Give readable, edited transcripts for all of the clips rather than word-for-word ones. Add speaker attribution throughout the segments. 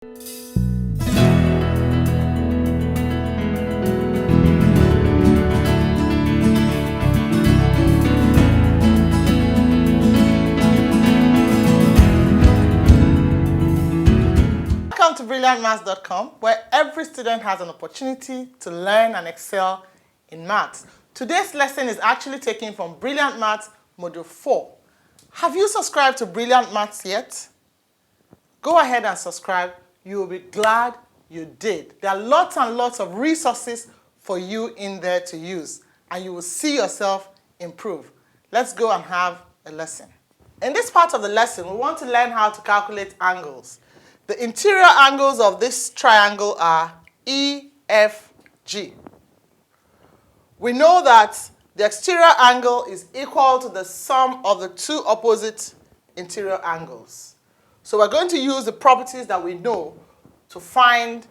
Speaker 1: Welcome to brilliantmaths.com, where every student has an opportunity to learn and excel in maths. Today's lesson is actually taken from Brilliant Maths Module 4. Have you subscribed to Brilliant Maths yet? Go ahead and subscribe. You will be glad you did. There are lots and lots of resources for you in there to use, and you will see yourself improve. Let's go and have a lesson. In this part of the lesson, we want to learn how to calculate angles. The interior angles of this triangle are E, F, G. We know that the exterior angle is equal to the sum of the two opposite interior angles. So we're going to use the properties that we know to find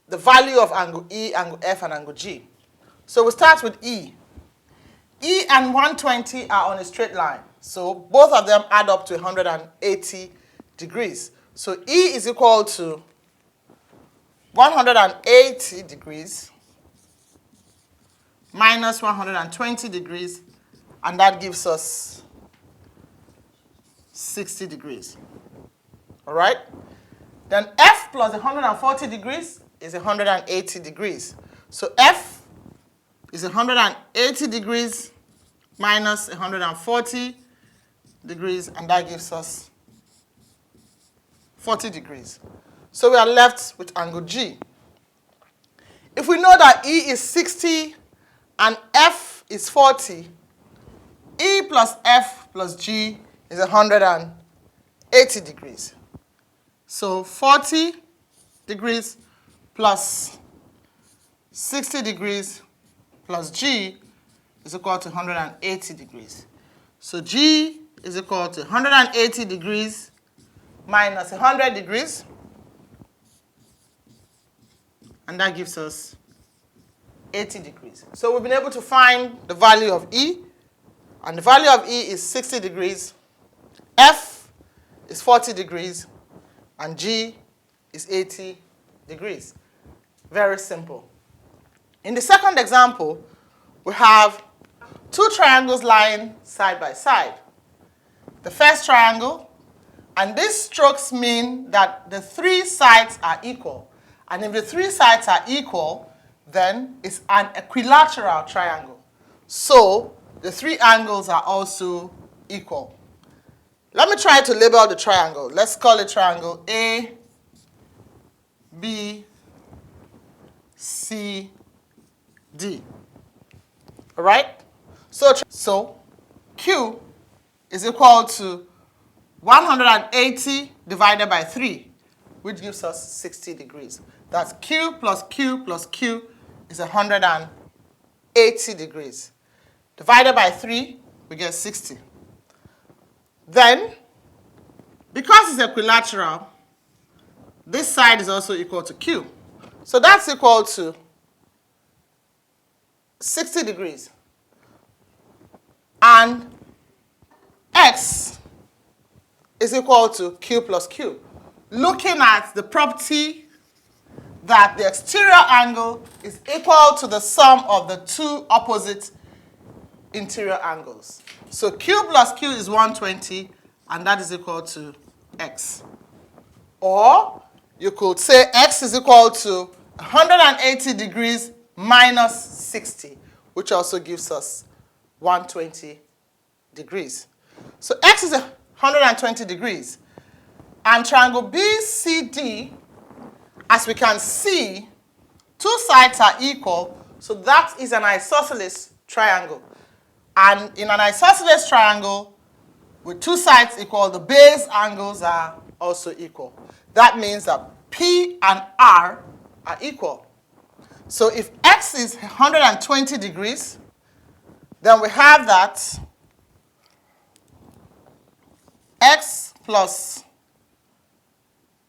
Speaker 1: the value of angle E, angle F, and angle G. So we'll start with E. E and 120 are on a straight line. So both of them add up to 180 degrees. So E is equal to 180 degrees minus 120 degrees, and that gives us 60 degrees. All right? Then F plus 140 degrees is 180 degrees. So F is 180 degrees minus 140 degrees, and that gives us 40 degrees. So we are left with angle G. If we know that E is 60 and F is 40, E plus F plus G is 180 degrees. So 40 degrees plus 60 degrees plus G is equal to 180 degrees. So G is equal to 180 degrees minus 100 degrees, and that gives us 80 degrees. So we've been able to find the value of E, and the value of E is 60 degrees, F is 40 degrees, and G is 80 degrees. Very simple. In the second example, we have two triangles lying side by side. The first triangle, and these strokes mean that the three sides are equal. And if the three sides are equal, then it's an equilateral triangle. So the three angles are also equal. Let me try to label the triangle. Let's call it triangle A, B, C, D. All right? So Q is equal to 180 divided by 3, which gives us 60 degrees. That's Q plus Q plus Q is 180 degrees. Divided by 3, we get 60. Then, because it's equilateral, this side is also equal to Q. So that's equal to 60 degrees. And X is equal to Q plus Q. Looking at the property that the exterior angle is equal to the sum of the two opposite interior angles. So Q plus Q is 120, and that is equal to X. Or you could say X is equal to 180 degrees minus 60, which also gives us 120 degrees. So X is 120 degrees. And triangle BCD, as we can see, two sides are equal, so that is an isosceles triangle. And in an isosceles triangle, with two sides equal, the base angles are also equal. That means that P and R are equal. So if X is 120 degrees, then we have that X plus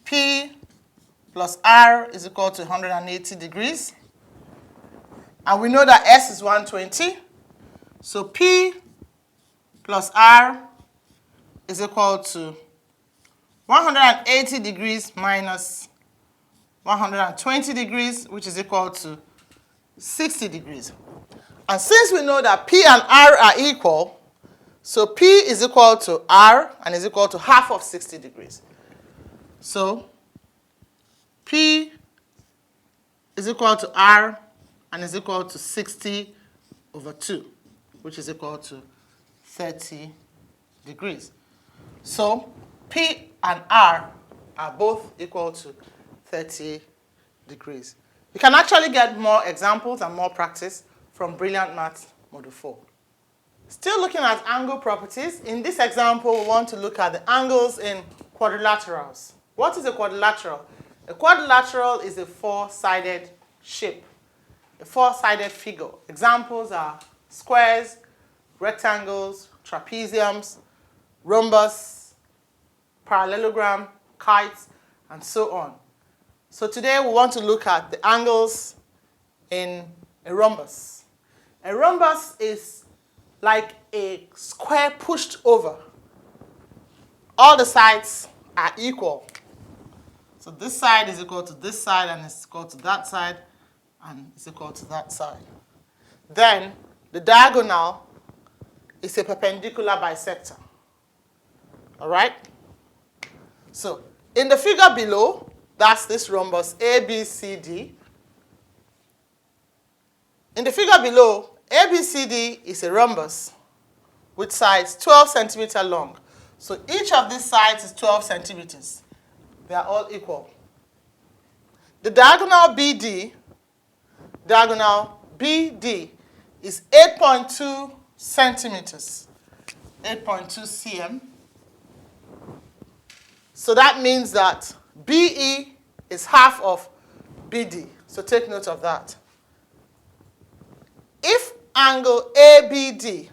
Speaker 1: P plus R is equal to 180 degrees. And we know that S is 120. So P plus R is equal to 180 degrees minus 120 degrees, which is equal to 60 degrees. And since we know that P and R are equal, so P is equal to R and is equal to half of 60 degrees. So P is equal to R and is equal to 60 over 2, which is equal to 30 degrees. So P and R are both equal to 30 degrees. You can actually get more examples and more practice from Brilliant Maths Module 4. Still looking at angle properties, in this example we want to look at the angles in quadrilaterals. What is a quadrilateral? A quadrilateral is a four-sided shape, a four-sided figure. Examples are squares, rectangles, trapeziums, rhombus, parallelogram, kites, and so on. So today we want to look at the angles in a rhombus. A rhombus is like a square pushed over. All the sides are equal. So this side is equal to this side, and it's equal to that side, and it's equal to that side. Then the diagonal is a perpendicular bisector. All right? So in the figure below, that's this rhombus ABCD. In the figure below, ABCD is a rhombus with sides 12 centimeters long. So each of these sides is 12 centimeters. They are all equal. The diagonal BD is 8.2 centimeters, 8.2 cm. So that means that BE is half of BD. So take note of that. If angle ABD,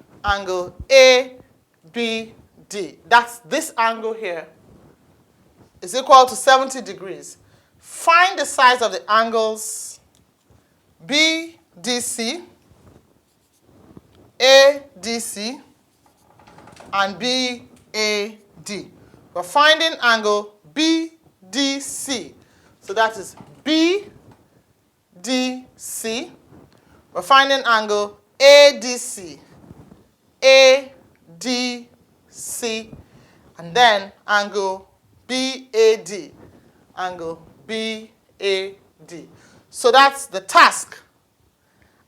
Speaker 1: that's this angle here, is equal to 70 degrees, find the sides of the angles BDC, ADC, and BAD. We're finding angle BDC. So that is BDC. We're finding angle ADC, ADC, and then angle BAD, angle BAD. So that's the task.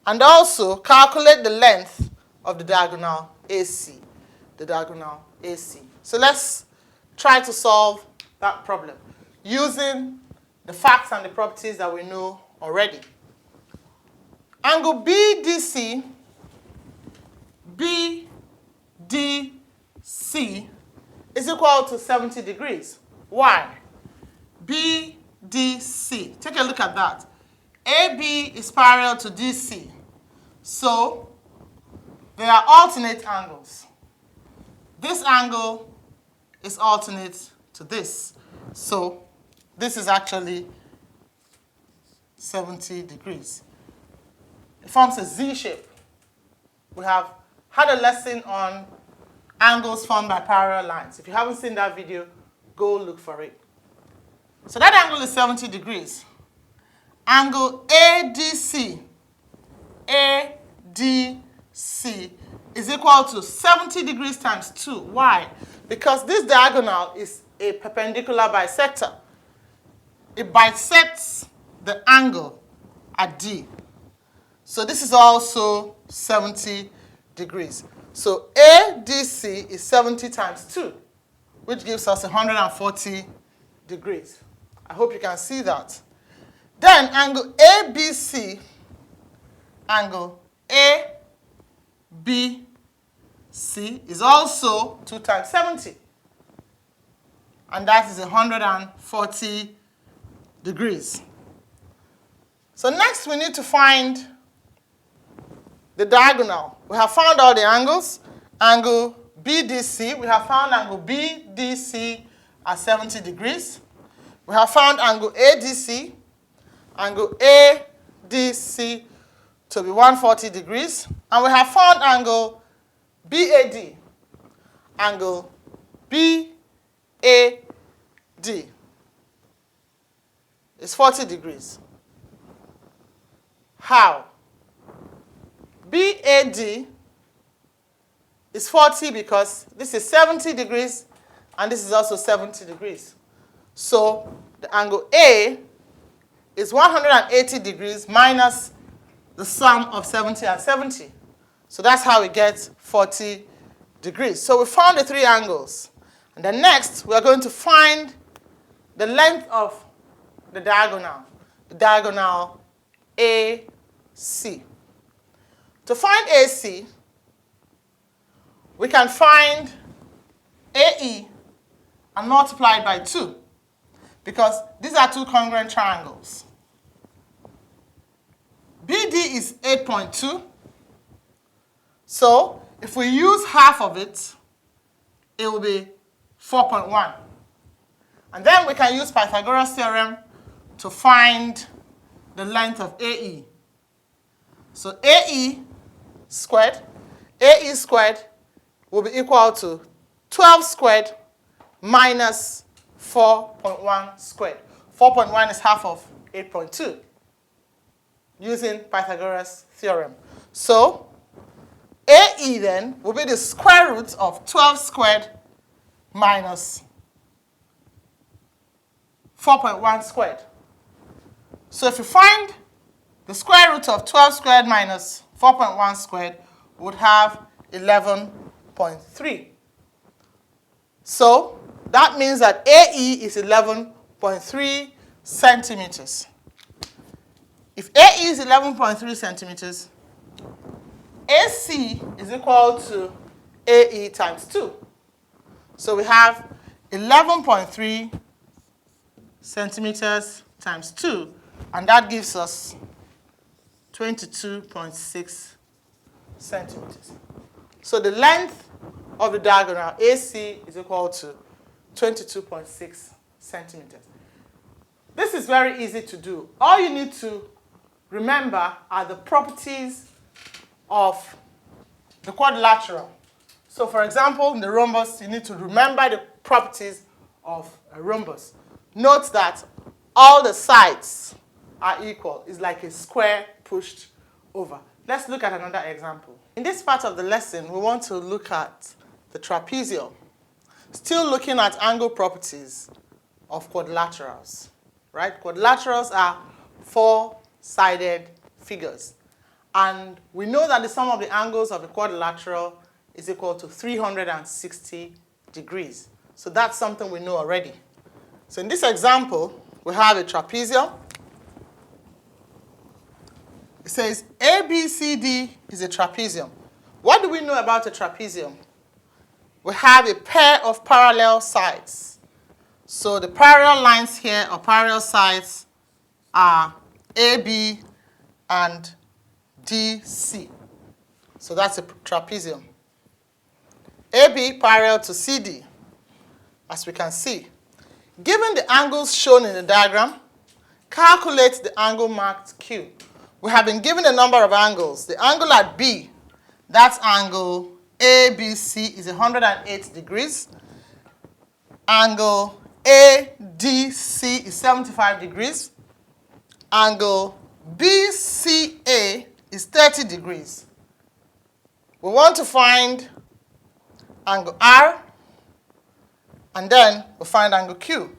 Speaker 1: And also calculate the length of the diagonal AC, the diagonal AC. So let's try to solve that problem using the facts and the properties that we know already. Angle BDC, BDC is equal to 70 degrees. Why? BDC, take a look at that. AB is parallel to DC. So they are alternate angles. This angle is alternate to this. So this is actually 70 degrees. It forms a Z shape. We have had a lesson on angles formed by parallel lines. If you haven't seen that video, go look for it. So that angle is 70 degrees. Angle ADC, ADC is equal to 70 degrees times 2. Why? Because this diagonal is a perpendicular bisector. It bisects the angle at D. So this is also 70 degrees. So ADC is 70 times 2, which gives us 140 degrees. I hope you can see that. Then angle ABC, angle ABC is also 2 times 70. And that is 140 degrees. So next we need to find the diagonal. We have found all the angles. Angle BDC, we have found angle BDC at 70 degrees. We have found angle ADC, angle ADC to be 140 degrees. And we have found angle BAD, angle BAD is 40 degrees. How? BAD is 40 because this is 70 degrees and this is also 70 degrees. So the angle A is 180 degrees minus the sum of 70 and 70. So that's how we get 40 degrees. So we found the three angles. And then next, we are going to find the length of the diagonal AC. To find AC, we can find AE and multiply it by 2 because these are two congruent triangles. BD is 8.2. So if we use half of it, it will be 4.1. And then we can use Pythagoras theorem to find the length of AE. So AE squared will be equal to 12 squared minus 4.1 squared. 4.1 is half of 8.2 using Pythagoras theorem. So AE then will be the square root of 12 squared minus 4.1 squared. So if you find the square root of 12 squared minus 4.1 squared, we would have 11.3. So that means that AE is 11.3 centimeters. If AE is 11.3 centimeters, AC is equal to AE times 2. So we have 11.3 centimeters times 2, and that gives us 22.6 centimeters. So the length of the diagonal AC is equal to 22.6 centimeters. This is very easy to do. All you need to remember are the properties of the quadrilateral. So for example, in the rhombus, you need to remember the properties of a rhombus. Note that all the sides are equal. It's like a square pushed over. Let's look at another example. In this part of the lesson, we want to look at the trapezium. Still looking at angle properties of quadrilaterals, right? Quadrilaterals are four-sided figures. And we know that the sum of the angles of the quadrilateral is equal to 360 degrees. So that's something we know already. So in this example, we have a trapezium. It says ABCD is a trapezium. What do we know about a trapezium? We have a pair of parallel sides. So the parallel lines here, or parallel sides, are AB and DC. So that's a trapezium. AB parallel to CD, as we can see. Given the angles shown in the diagram, calculate the angle marked Q. We have been given a number of angles. The angle at B, that angle ABC, is 108 degrees. Angle ADC is 75 degrees. Angle BCA is 30 degrees. We want to find angle R, and then we'll find angle Q.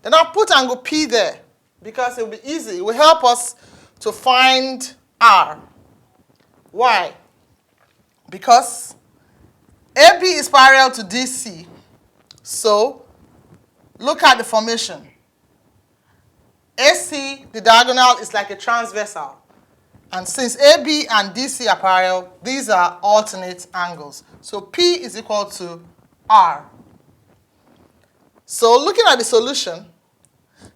Speaker 1: Then I'll put angle P there because it will be easy. It will help us to find R. Why? Because AB is parallel to DC. So look at the formation. AC, the diagonal, is like a transversal. And since AB and DC are parallel, these are alternate angles. So P is equal to R. So looking at the solution,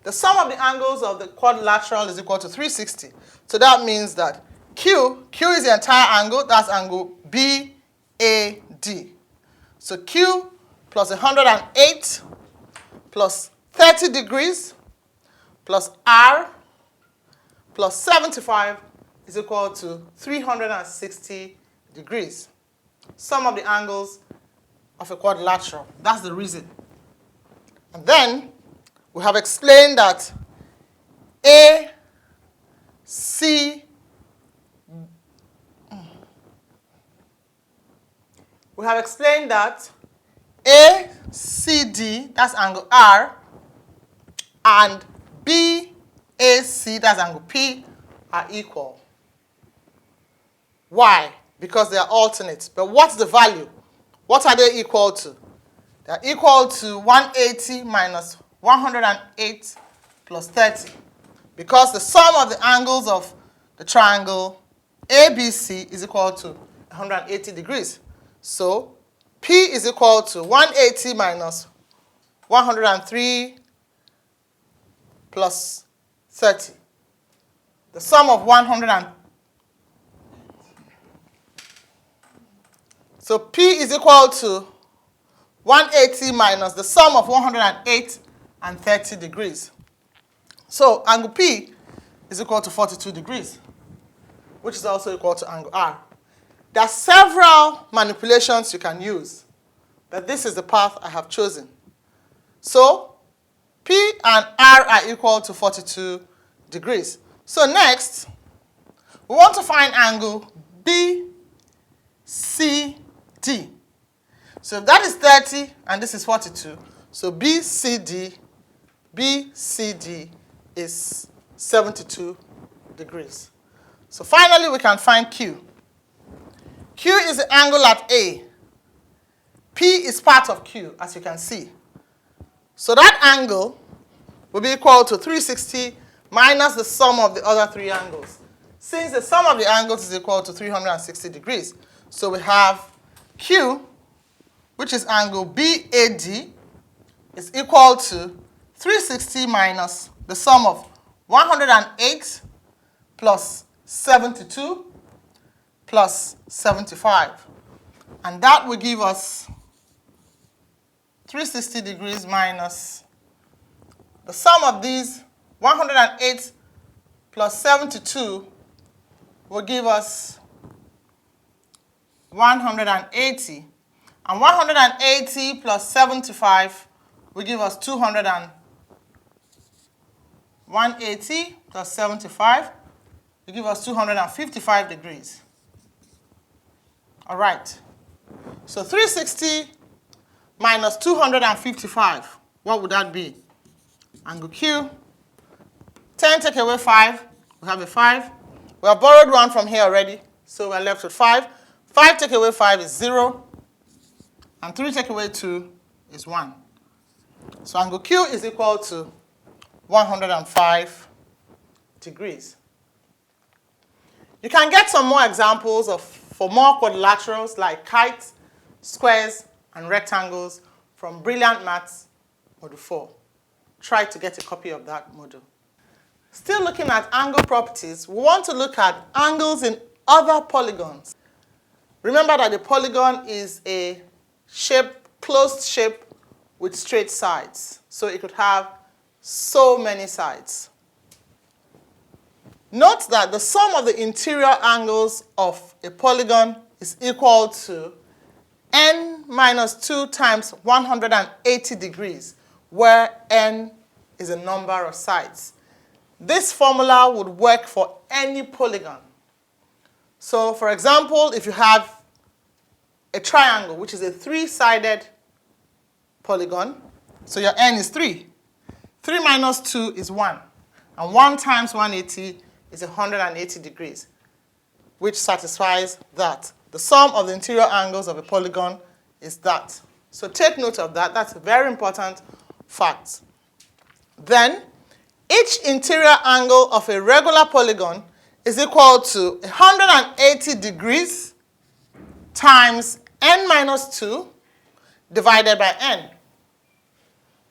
Speaker 1: the sum of the angles of the quadrilateral is equal to 360. So that means that Q is the entire angle, that's angle BAD. So Q plus 108 plus 30 degrees plus R plus 75 is equal to 360 degrees. Sum of the angles of a quadrilateral. That's the reason. And then we have explained that A, C, we have explained that ACD, that's angle R, and BAC, that's angle P, are equal. Why? Because they are alternates. But what's the value? What are they equal to? They are equal to 180 minus 108 plus 30. Because the sum of the angles of the triangle ABC is equal to 180 degrees. So P is equal to 180 minus 103 plus 30. The sum of 100 so P is equal to 180 minus the sum of 108 and 30 degrees. So angle P is equal to 42 degrees, which is also equal to angle R. There are several manipulations you can use, but this is the path I have chosen. So P and R are equal to 42 degrees. So next, we want to find angle BCD. So if that is 30 and this is 42, so BCD is 72 degrees. So finally we can find Q. Q is the angle at A. P is part of Q, as you can see. So that angle will be equal to 360 minus the sum of the other three angles. Since the sum of the angles is equal to 360 degrees, so we have Q, which is angle BAD, is equal to 360 minus the sum of 108 plus 72 plus 75. And that will give us 360 degrees minus the sum of these 108 plus 72 will give us 180. And 180 plus 75 will give us 200 and 180 plus 75 will give us 255 degrees. All right. So 360 minus 255, what would that be? Angle Q. 10 take away 5, we have a 5. We have borrowed 1 from here already, so we're left with 5. 5 take away 5 is 0. And 3 take away 2 is 1. So angle Q is equal to 105 degrees. You can get some more examples for more quadrilaterals like kites, squares, and rectangles from Brilliant Maths Module 4. Try to get a copy of that module. Still looking at angle properties, we want to look at angles in other polygons. Remember that a polygon is a closed shape with straight sides. So it could have so many sides. Note that the sum of the interior angles of a polygon is equal to n minus 2 times 180 degrees, where n is a number of sides. This formula would work for any polygon. So for example, if you have a triangle, which is a 3-sided polygon, so your n is 3. 3 minus 2 is 1. And 1 times 180 is 180 degrees, which satisfies that. The sum of the interior angles of a polygon is that. So take note of that. That's a very important fact. Then, each interior angle of a regular polygon is equal to 180 degrees times n minus 2 divided by n.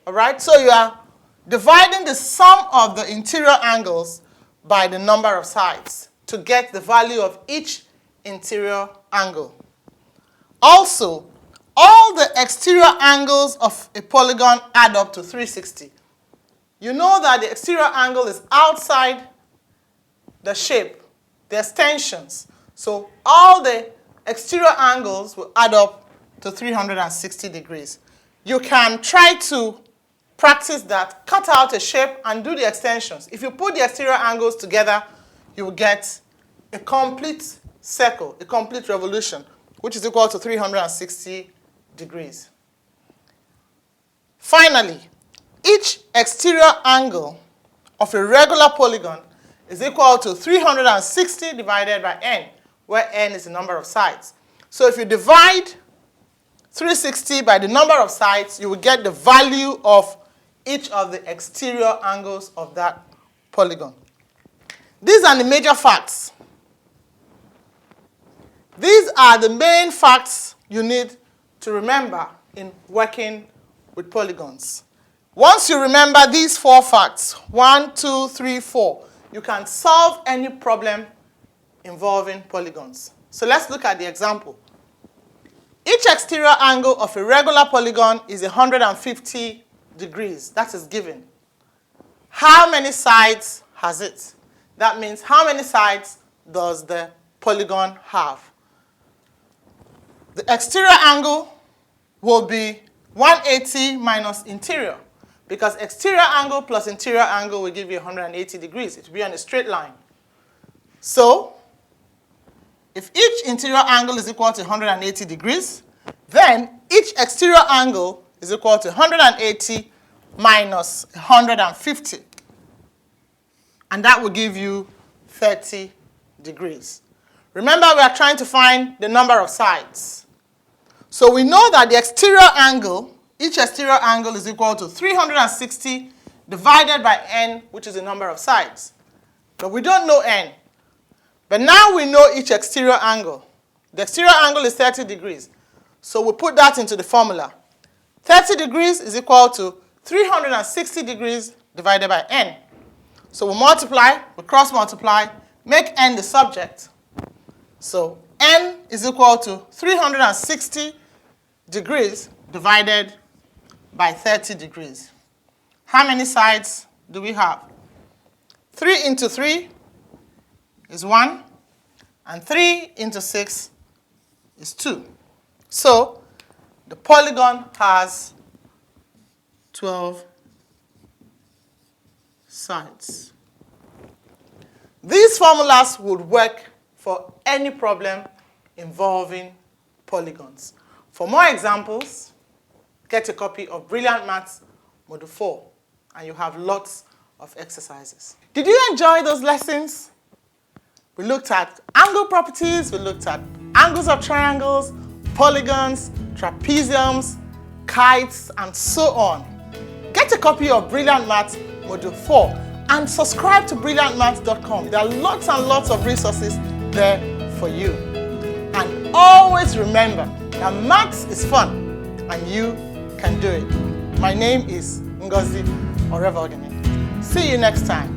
Speaker 1: All right? So you are dividing the sum of the interior angles by the number of sides to get the value of each interior angle. Also, all the exterior angles of a polygon add up to 360. You know that the exterior angle is outside the shape, the extensions. So all the exterior angles will add up to 360 degrees. You can try to practice that, cut out a shape and do the extensions. If you put the exterior angles together, you will get a complete circle, a complete revolution, which is equal to 360 degrees. Finally, each exterior angle of a regular polygon is equal to 360 divided by n, where n is the number of sides. So if you divide 360 by the number of sides, you will get the value of each of the exterior angles of that polygon. These are the major facts. These are the main facts you need to remember in working with polygons. Once you remember these 4 facts, 1, 2, 3, 4, you can solve any problem involving polygons. So let's look at the example. Each exterior angle of a regular polygon is 150 degrees. That is given. How many sides has it? That means how many sides does the polygon have? The exterior angle will be 180 minus interior, because exterior angle plus interior angle will give you 180 degrees. It will be on a straight line. So, if each interior angle is equal to 180 degrees, then each exterior angle is equal to 180 minus 150. And that will give you 30 degrees. Remember, we are trying to find the number of sides. So we know that the exterior angle, each exterior angle is equal to 360 divided by n, which is the number of sides. But we don't know n. But now we know each exterior angle. The exterior angle is 30 degrees. So we put that into the formula. 30 degrees is equal to 360 degrees divided by n. So we multiply, we cross multiply, make n the subject. So n is equal to 360 degrees divided by 30 degrees. How many sides do we have? 3 into 3 is 1, and 3 into 6 is 2. So the polygon has 12 sides. These formulas would work for any problem involving polygons. For more examples, get a copy of Brilliant Maths Module 4, and you have lots of exercises. Did you enjoy those lessons? We looked at angle properties, we looked at angles of triangles, polygons, trapeziums, kites, and so on. Get a copy of Brilliant Maths Module 4 and subscribe to brilliantmaths.com. There are lots and lots of resources there for you. And always remember that maths is fun and you can do it. My name is Ngozi Orevodini. See you next time.